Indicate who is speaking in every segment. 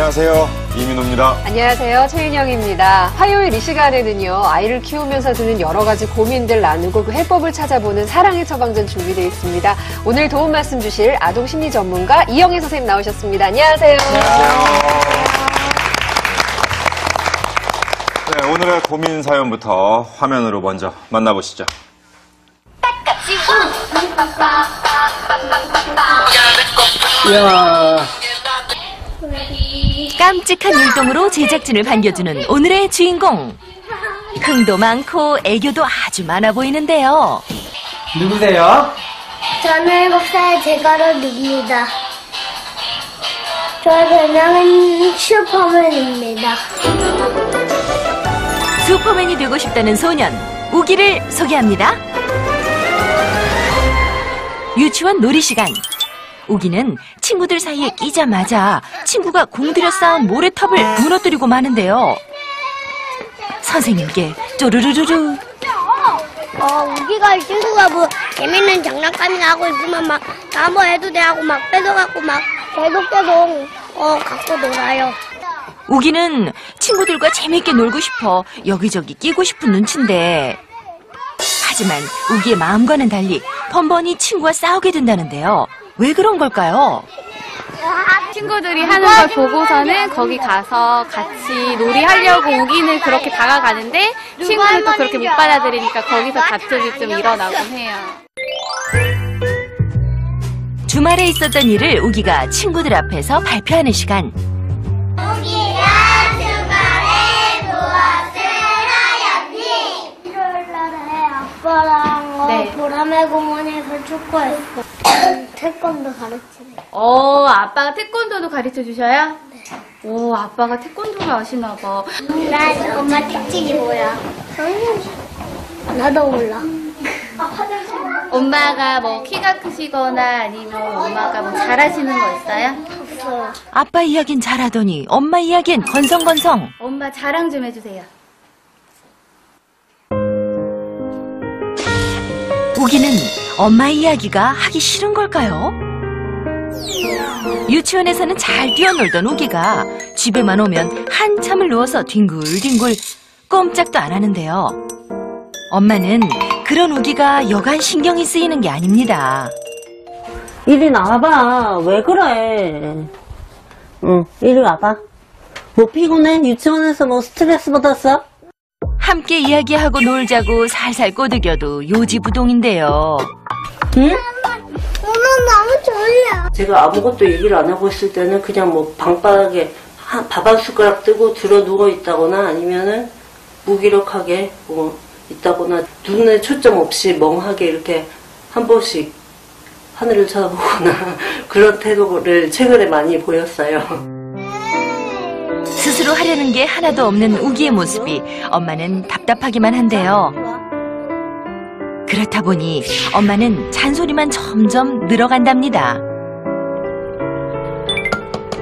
Speaker 1: 안녕하세요. 이민호입니다.
Speaker 2: 안녕하세요. 최인영입니다. 화요일 이 시간에는요, 아이를 키우면서 드는 여러 가지 고민들 나누고 그 해법을 찾아보는 사랑의 처방전 준비되어 있습니다. 오늘 도움 말씀 주실 아동 심리 전문가 이영애 선생님 나오셨습니다. 안녕하세요.
Speaker 1: 안녕하세요. 네, 오늘의 고민 사연부터 화면으로 먼저 만나보시죠.
Speaker 3: 이야.
Speaker 4: 깜찍한 율동으로 제작진을 반겨주는 오늘의 주인공. 흥도 많고 애교도 아주 많아 보이는데요.
Speaker 3: 누구세요?
Speaker 5: 저는 7살 제가로입니다. 저의 별명은 슈퍼맨입니다.
Speaker 4: 슈퍼맨이 되고 싶다는 소년 우기를 소개합니다. 유치원 놀이 시간. 우기는 친구들 사이에 끼자마자 친구가 공들여 쌓은 모래탑을 무너뜨리고 마는데요. 선생님께 쪼르르르르.
Speaker 5: 우기가 친구가 뭐 재밌는 장난감이나 하고 있으면 막 나 뭐 해도 돼 하고 막 뺏어갖고 막 계속 갖고 놀아요.
Speaker 4: 우기는 친구들과 재밌게 놀고 싶어 여기저기 끼고 싶은 눈치인데, 하지만 우기의 마음과는 달리 번번이 친구와 싸우게 된다는데요. 왜 그런 걸까요?
Speaker 6: 친구들이 하는 걸 보고서는 거기 가서 같이 놀이하려고 우기는 그렇게 다가가는데 친구들도 그렇게 못 받아들이니까 거기서 다툼이 좀 일어나곤 해요.
Speaker 4: 주말에 있었던 일을 우기가 친구들 앞에서 발표하는 시간.
Speaker 5: 우기가 주말에 무엇을 하였니? 일요일날에 아빠랑 보라매 공원에서 축구했어. 태권도 가르치네.
Speaker 6: 아빠가 태권도도 가르쳐 주셔요? 네. 오, 아빠가 태권도를 아시나 봐.
Speaker 5: 나 엄마 특징이 뭐야? 나도 몰라.
Speaker 6: 엄마가 뭐 키가 크시거나 아니면 엄마가 뭐 잘하시는 거 있어요?
Speaker 5: 없어요.
Speaker 4: 아빠 이야긴 잘하더니 엄마 이야긴 건성건성.
Speaker 6: 엄마 자랑 좀 해주세요.
Speaker 4: 우기는 엄마 이야기가 하기 싫은 걸까요? 유치원에서는 잘 뛰어놀던 우기가 집에만 오면 한참을 누워서 뒹굴뒹굴 꼼짝도 안 하는데요. 엄마는 그런 우기가 여간 신경이 쓰이는 게 아닙니다.
Speaker 3: 이리 나와봐. 왜 그래? 응, 이리 와봐. 뭐 피곤해? 유치원에서 뭐 스트레스 받았어?
Speaker 4: 함께 이야기하고 놀자고 살살 꼬드겨도 요지부동인데요.
Speaker 3: 응?
Speaker 5: 엄마 너무 졸려.
Speaker 3: 제가 아무것도 얘기를 안 하고 있을 때는 그냥 뭐 방바닥에 밥 한 숟가락 뜨고 들어 누워 있다거나 아니면은 무기력하게 뭐 있다거나 눈에 초점 없이 멍하게 이렇게 한 번씩 하늘을 쳐다보거나 그런 태도를 최근에 많이 보였어요.
Speaker 4: 스스로 하려는 게 하나도 없는 우기의 모습이 엄마는 답답하기만 한데요. 그렇다 보니 엄마는 잔소리만 점점 늘어간답니다.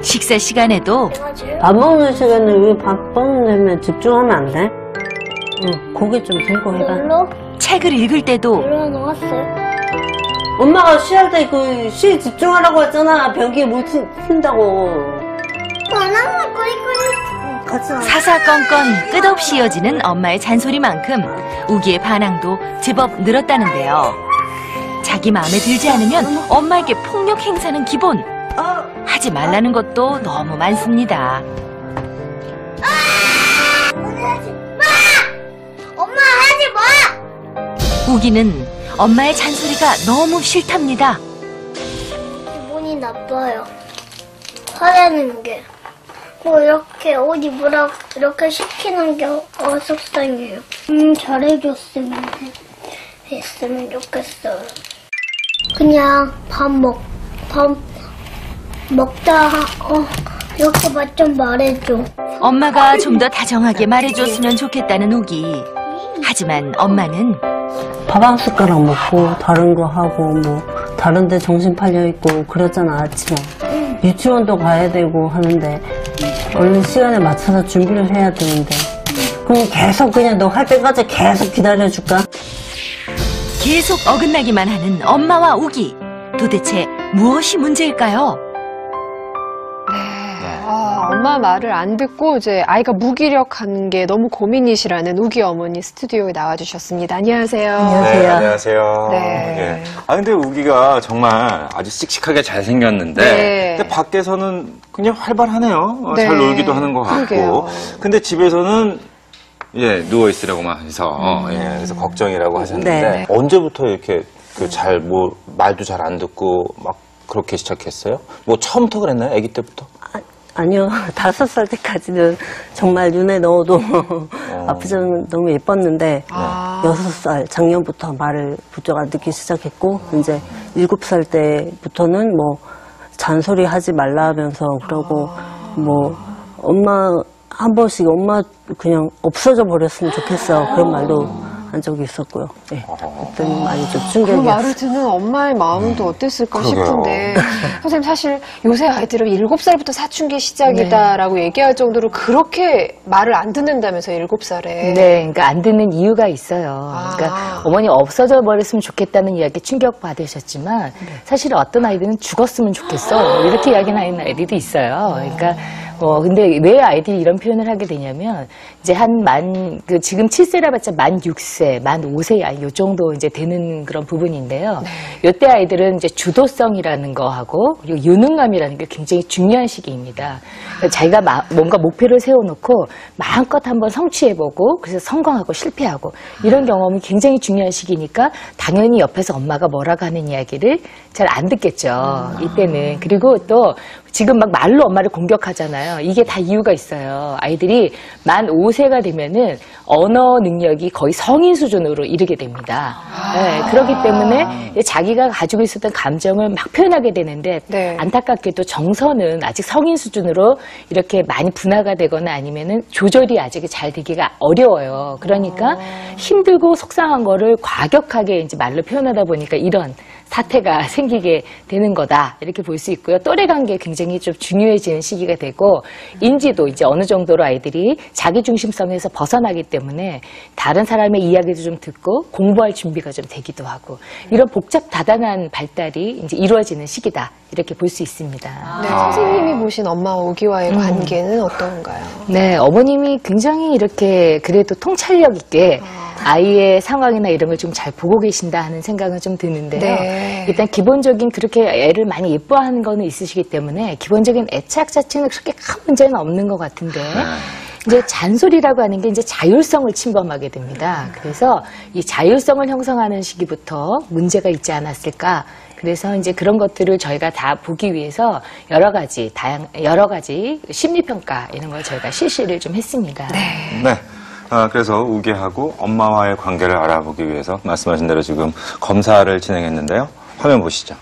Speaker 4: 식사 시간에도
Speaker 3: 밥 먹는 시간에 왜 밥 먹는 데 집중하면 안 돼? 응, 고개 좀 들고 해봐.
Speaker 5: 별로?
Speaker 4: 책을 읽을 때도
Speaker 5: 일어났어요.
Speaker 3: 엄마가 쉬할 때 그 쉬에 집중하라고 했잖아. 벽에 물 튄다고.
Speaker 5: 바나나 꼬리꼬리.
Speaker 3: 같이 나.
Speaker 4: 사사건건 끝없이 이어지는 엄마의 잔소리만큼 우기의 반항도 제법 늘었다는데요. 자기 마음에 들지 않으면 엄마에게 폭력 행사는 기본. 하지 말라는 것도 너무 많습니다.
Speaker 5: 엄마 하지 마!
Speaker 4: 우기는 엄마의 잔소리가 너무 싫답니다.
Speaker 5: 기분이 나빠요. 화내는 게. 뭐 이렇게 옷 입으라고 이렇게 시키는 게 어색상해요. 잘해줬으면 했으면 좋겠어요. 그냥 밥 먹다 이렇게 맛 좀 말해줘.
Speaker 4: 엄마가 좀 더 다정하게 말해줬으면 좋겠다는 우기. 하지만 엄마는
Speaker 3: 밥 한 숟가락 먹고 다른 거 하고 뭐 다른 데 정신 팔려 있고 그러잖아. 아침에 유치원도 가야 되고 하는데 얼른 시간에 맞춰서 준비를 해야 되는데 그럼 계속 그냥 너 할 때까지 계속 기다려줄까?
Speaker 4: 계속 어긋나기만 하는 엄마와 우기. 도대체 무엇이 문제일까요?
Speaker 2: 엄마 말을 안 듣고 이제 아이가 무기력한 게 너무 고민이시라는 우기 어머니 스튜디오에 나와주셨습니다. 안녕하세요.
Speaker 1: 네, 안녕하세요.
Speaker 2: 네.
Speaker 1: 예. 근데 우기가 정말 아주 씩씩하게 잘생겼는데,
Speaker 2: 네.
Speaker 1: 근데 밖에서는 그냥 활발하네요.
Speaker 2: 네.
Speaker 1: 잘 놀기도 하는 것 같고.
Speaker 2: 그러게요.
Speaker 1: 근데 집에서는 누워있으라고만 해서, 그래서 걱정이라고 하셨는데,
Speaker 3: 네.
Speaker 1: 언제부터 이렇게 말도 잘 안 듣고 막 그렇게 시작했어요? 뭐 처음부터 그랬나요? 아기 때부터?
Speaker 3: 아니요. 5살 때까지는 정말 눈에 넣어도 아프지 않으면 너무 예뻤는데, 6살, 작년부터 말을 부쩍 안 듣기 시작했고, 이제 7살 때부터는 뭐, 잔소리 하지 말라 하면서 그러고, 뭐, 엄마, 한 번씩 엄마 그냥 없어져 버렸으면 좋겠어. 그런 말도 한 적이 있었고요. 네. 그때는 많이 좀
Speaker 2: 그
Speaker 3: 충격이었어요.
Speaker 2: 말을 듣는 엄마의 마음도 어땠을까
Speaker 1: 그러게요.
Speaker 2: 싶은데 선생님 사실 요새 아이들은 7살부터 사춘기 시작이다라고 얘기할 정도로 그렇게 말을 안 듣는다면서 7살에.
Speaker 7: 네, 그러니까 안 듣는 이유가 있어요. 그러니까 어머니 없어져 버렸으면 좋겠다는 이야기 충격 받으셨지만 사실 어떤 아이들은 죽었으면 좋겠어 이렇게 이야기하는 아이들도 있어요. 그러니까 근데 왜 아이들이 이런 표현을 하게 되냐면 이제 지금 7세라 봤자 만 6세, 만 5세 아이 요 정도 이제 되는 그런 부분인데요. 요때 아이들은 이제 주도성이라는 거하고 그리고 유능감이라는 게 굉장히 중요한 시기입니다. 그러니까 자기가 뭔가 목표를 세워놓고 마음껏 한번 성취해보고 그래서 성공하고 실패하고 이런 경험이 굉장히 중요한 시기니까 당연히 옆에서 엄마가 뭐라고 하는 이야기를 잘 안 듣겠죠. 이때는. 그리고 또 지금 막 말로 엄마를 공격하잖아요. 이게 다 이유가 있어요. 아이들이 만 5세가 되면은 언어 능력이 거의 성인 수준으로 이르게 됩니다. 네, 그렇기 때문에 자기가 가지고 있었던 감정을 막 표현하게 되는데
Speaker 2: 네.
Speaker 7: 안타깝게도 정서는 아직 성인 수준으로 이렇게 많이 분화가 되거나 아니면은 조절이 아직 잘 되기가 어려워요. 그러니까 힘들고 속상한 거를 과격하게 이제 말로 표현하다 보니까 이런 사태가 생기게 되는 거다 이렇게 볼 수 있고요. 또래 관계 굉장히 좀 중요해지는 시기가 되고 인지도 이제 어느 정도로 아이들이 자기 중심성에서 벗어나기 때문에 다른 사람의 이야기도 좀 듣고 공부할 준비가 좀 되기도 하고 이런 복잡 다단한 발달이 이제 이루어지는 시기다 이렇게 볼 수 있습니다.
Speaker 2: 네, 선생님이 보신 엄마와 우기와의 관계는 어떤가요?
Speaker 7: 네, 어머님이 굉장히 이렇게 그래도 통찰력 있게 아이의 상황이나 이런 걸 좀 잘 보고 계신다 하는 생각은 좀 드는데요.
Speaker 2: 네.
Speaker 7: 일단 기본적인 그렇게 애를 많이 예뻐하는 거는 있으시기 때문에 기본적인 애착 자체는 그렇게 큰 문제는 없는 것 같은데 이제 잔소리라고 하는 게 이제 자율성을 침범하게 됩니다. 그래서 이 자율성을 형성하는 시기부터 문제가 있지 않았을까. 그래서 이제 그런 것들을 저희가 다 보기 위해서 여러 가지 심리평가 이런 걸 저희가 실시를 좀 했습니다.
Speaker 1: 네. 그래서 우기하고 엄마와의 관계를 알아보기 위해서 말씀하신 대로 지금 검사를 진행했는데요. 화면 보시죠.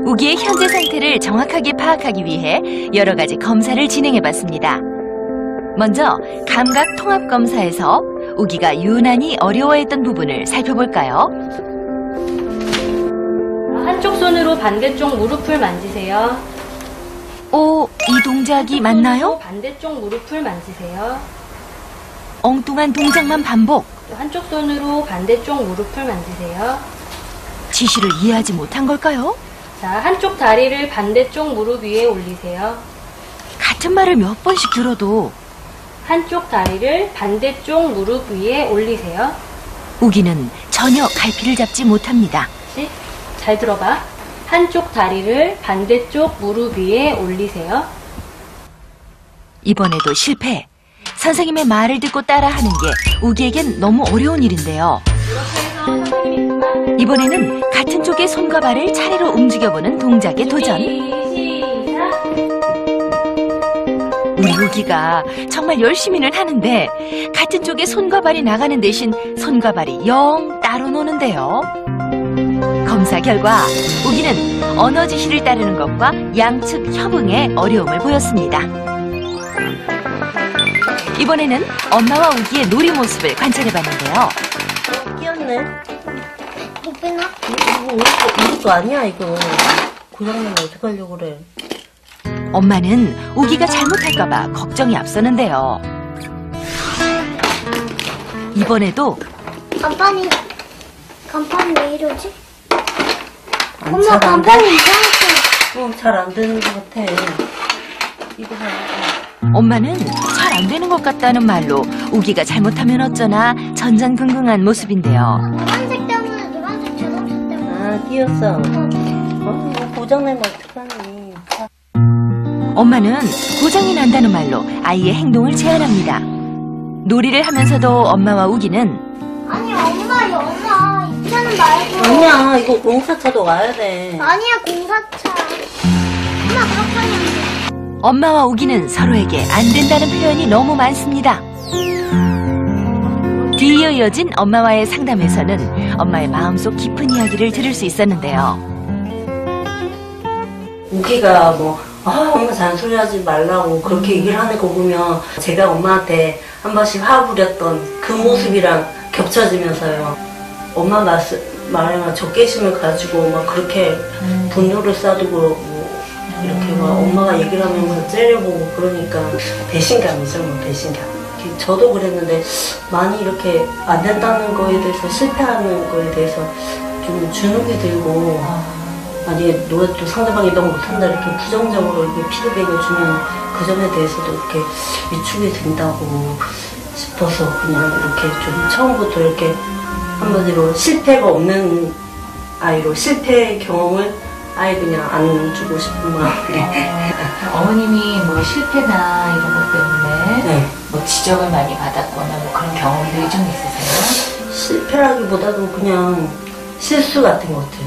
Speaker 4: 우기의 현재 상태를 정확하게 파악하기 위해 여러 가지 검사를 진행해봤습니다. 먼저 감각 통합 검사에서 우기가 유난히 어려워했던 부분을 살펴볼까요?
Speaker 8: 한쪽 손으로 반대쪽 무릎을 만지세요.
Speaker 4: 이 동작이 맞나요?
Speaker 8: 반대쪽 무릎을 만지세요.
Speaker 4: 엉뚱한 동작만 반복.
Speaker 8: 또 한쪽 손으로 반대쪽 무릎을 만지세요.
Speaker 4: 지시를 이해하지 못한 걸까요?
Speaker 8: 자, 한쪽 다리를 반대쪽 무릎 위에 올리세요.
Speaker 4: 같은 말을 몇 번씩 들어도
Speaker 8: 한쪽 다리를 반대쪽 무릎 위에 올리세요.
Speaker 4: 우기는 전혀 갈피를 잡지 못합니다.
Speaker 8: 다시 잘 들어봐. 한쪽 다리를 반대쪽 무릎 위에 올리세요.
Speaker 4: 이번에도 실패. 선생님의 말을 듣고 따라하는 게 우기에겐 너무 어려운 일인데요. 이번에는 같은 쪽의 손과 발을 차례로 움직여보는 동작에 도전. 우리 우기가 정말 열심히는 하는데 같은 쪽의 손과 발이 나가는 대신 손과 발이 영 따로 노는데요. 검사 결과 우기는 언어 지시를 따르는 것과 양측 협응에 어려움을 보였습니다. 이번에는 엄마와 우기의 놀이 모습을 관찰해봤는데요.
Speaker 3: 끼었네.
Speaker 5: 못 빼나?
Speaker 3: 이것도 아니야, 이거. 고장나면 어떡하려고 그래.
Speaker 4: 엄마는 우기가 잘못할까봐 걱정이 앞서는데요. 이번에도
Speaker 5: 간판이 왜 이러지? 엄마
Speaker 3: 잘 안 돼?
Speaker 5: 간판이 이상했어.
Speaker 3: 잘 안 되는 것 같아. 이거 봐.
Speaker 4: 엄마는 잘 안 되는 것 같다는 말로 우기가 잘못하면 어쩌나 전전긍긍한 모습인데요.
Speaker 5: 노란색 때문에 노란색 자동차 때문에.
Speaker 3: 아, 끼었어. 고장나면 어떡하니.
Speaker 4: 엄마는 고장이 난다는 말로 아이의 행동을 제한합니다. 놀이를 하면서도 엄마와 우기는
Speaker 5: 아니 엄마 이차는 말고.
Speaker 3: 아니야, 이거 공사차도 와야 돼.
Speaker 5: 아니야 공사차. 엄마 그렇게 하면 안 돼.
Speaker 4: 엄마와 우기는 서로에게 안 된다는 표현이 너무 많습니다. 뒤이어 이어진 엄마와의 상담에서는 엄마의 마음속 깊은 이야기를 들을 수 있었는데요.
Speaker 3: 우기가 뭐, 엄마 잔소리하지 말라고 그렇게 얘기를 하는 거 보면 제가 엄마한테 한 번씩 화 부렸던 그 모습이랑 겹쳐지면서요. 엄마 말에만 적개심을 가지고 막 그렇게 분노를 쌓아두고 뭐 이렇게 막 엄마가 얘기를 하면 막 째려보고 그러니까 배신감이죠, 뭐 배신감. 저도 그랬는데 많이 이렇게 안 된다는 거에 대해서 실패하는 거에 대해서 좀 주눅이 들고 만약에 너가 또 상대방이 너무 못한다 이렇게 부정적으로 이렇게 피드백을 주면 그 점에 대해서도 이렇게 위축이 된다고 싶어서 그냥 이렇게 좀 처음부터 이렇게 한마디로 실패가 없는 아이로 실패 경험을 아예 그냥 안 주고 싶은 마음에.
Speaker 7: 어머님이 뭐 실패나 이런 것 때문에
Speaker 3: 네.
Speaker 7: 뭐 지적을 많이 받았거나 뭐 그런 경험들이 좀 있으세요?
Speaker 3: 실패라기보다도 그냥 실수 같은 것들.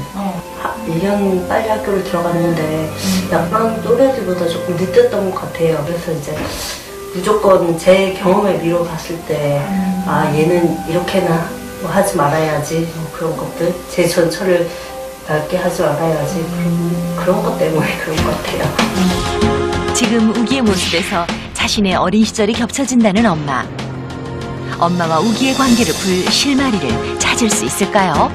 Speaker 3: 1년 빨리 학교를 들어갔는데 약간 또래들보다 조금 늦었던 것 같아요. 그래서 이제 무조건 제 경험에 미뤄 봤을 때 얘는 이렇게나 뭐 하지 말아야지 뭐 그런 것들 제 전철을 밟게 하지 말아야지 그런 것 때문에 그런 것 같아요.
Speaker 4: 지금 우기의 모습에서 자신의 어린 시절이 겹쳐진다는 엄마. 엄마와 우기의 관계를 풀 실마리를 찾을 수 있을까요?